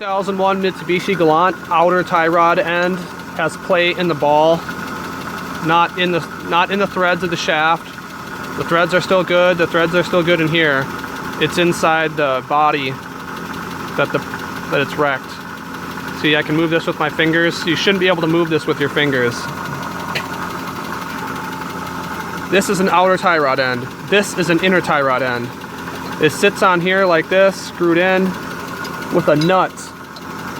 2001 Mitsubishi Galant outer tie rod end has play in the ball, not in the threads of the shaft. The threads are still good. The threads are still good in here. It's inside the body that it's wrecked. See, I can move this with my fingers. You shouldn't be able to move this with your fingers. This is an outer tie rod end. This is an inner tie rod end. It sits on here like this, screwed in, with a nut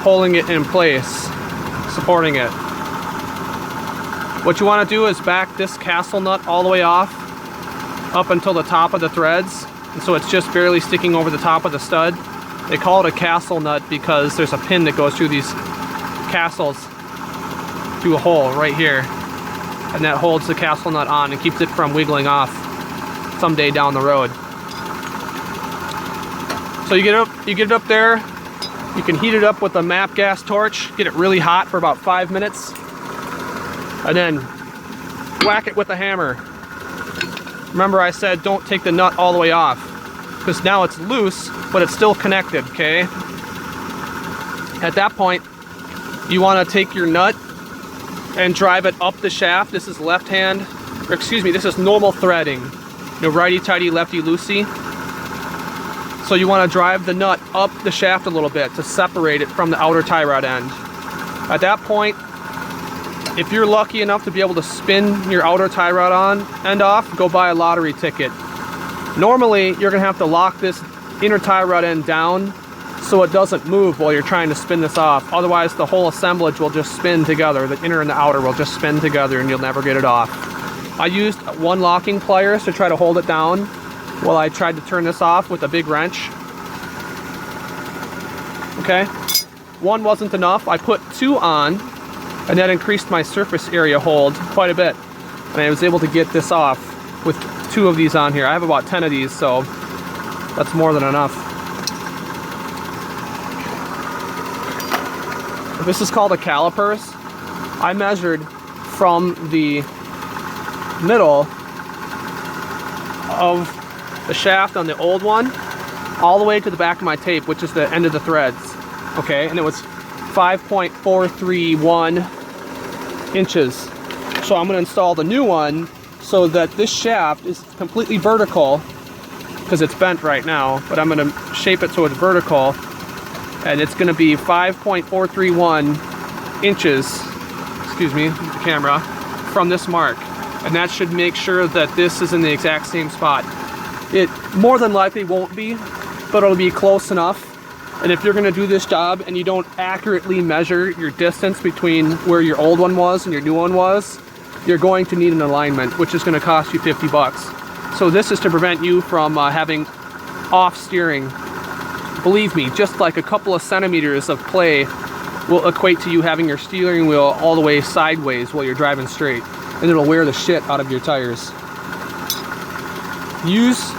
holding it in place, supporting it. What you want to do is back this castle nut all the way off, up until the top of the threads, and so it's just barely sticking over the top of the stud. They call it a castle nut because there's a pin that goes through these castles, through a hole right here, and that holds the castle nut on and keeps it from wiggling off someday down the road. So you get it up there. You can heat it up with a MAP gas torch, get it really hot for about 5 minutes, and then whack it with a hammer. Remember I said don't take the nut all the way off, because now it's loose, but it's still connected, okay? At that point, you want to take your nut and drive it up the shaft. This is left hand, or excuse me, this is normal threading. You know, righty-tighty, lefty-loosey. So you want to drive the nut up the shaft a little bit to separate it from the outer tie rod end. At that point, if you're lucky enough to be able to spin your outer tie rod end off, go buy a lottery ticket. Normally, you're going to have to lock this inner tie rod end down so it doesn't move while you're trying to spin this off. Otherwise, the whole assemblage will just spin together. The inner and the outer will just spin together and you'll never get it off. I used one locking pliers to try to hold it down while I tried to turn this off with a big wrench. Okay, one wasn't enough. I put two on, and that increased my surface area hold quite a bit. And I was able to get this off with two of these on here. I have about 10 of these, so that's more than enough. This is called a calipers. I measured from the middle of the shaft on the old one all the way to the back of my tape, which is the end of the threads. Okay, and it was 5.431 inches. So I'm going to install the new one so that this shaft is completely vertical, because it's bent right now, but I'm going to shape it so it's vertical, and it's going to be 5.431 inches, excuse me, the camera, from this mark. And that should make sure that this is in the exact same spot. It more than likely won't be, but it'll be close enough. And if you're going to do this job and you don't accurately measure your distance between where your old one was and your new one was, you're going to need an alignment, which is going to cost you 50 bucks. So this is to prevent you from having off steering. Believe me, just like a couple of centimeters of play will equate to you having your steering wheel all the way sideways while you're driving straight, and it'll wear the shit out of your tires. Use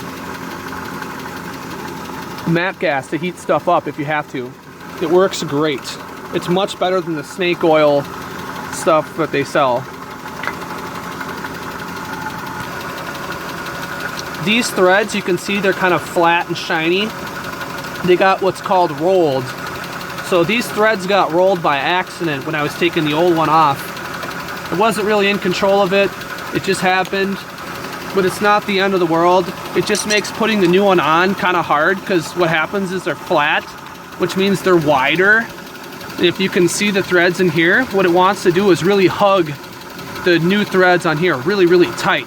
MAP gas to heat stuff up if you have to. It works great. It's much better than the snake oil stuff that they sell. These threads, you can see they're kind of flat and shiny. They got what's called rolled. So these threads got rolled by accident when I was taking the old one off. I wasn't really in control of it. It just happened. But it's not the end of the world. It just makes putting the new one on kind of hard, because what happens is they're flat, which means they're wider. If you can see the threads in here, what it wants to do is really hug the new threads on here really, really tight.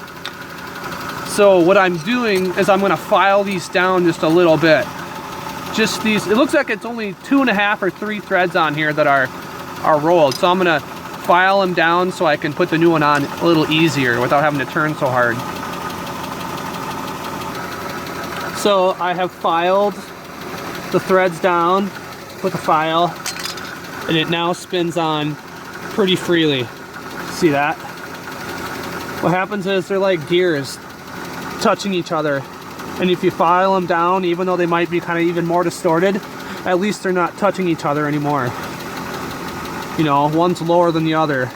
So what I'm doing is I'm going to file these down just a little bit. Just these, it looks like it's only 2.5 or 3 threads on here that are rolled. So I'm going to file them down so I can put the new one on a little easier without having to turn so hard. So I have filed the threads down with a file, and it now spins on pretty freely. See that? What happens is they're like gears touching each other, and if you file them down, even though they might be kind of even more distorted, at least they're not touching each other anymore. You know, one's lower than the other.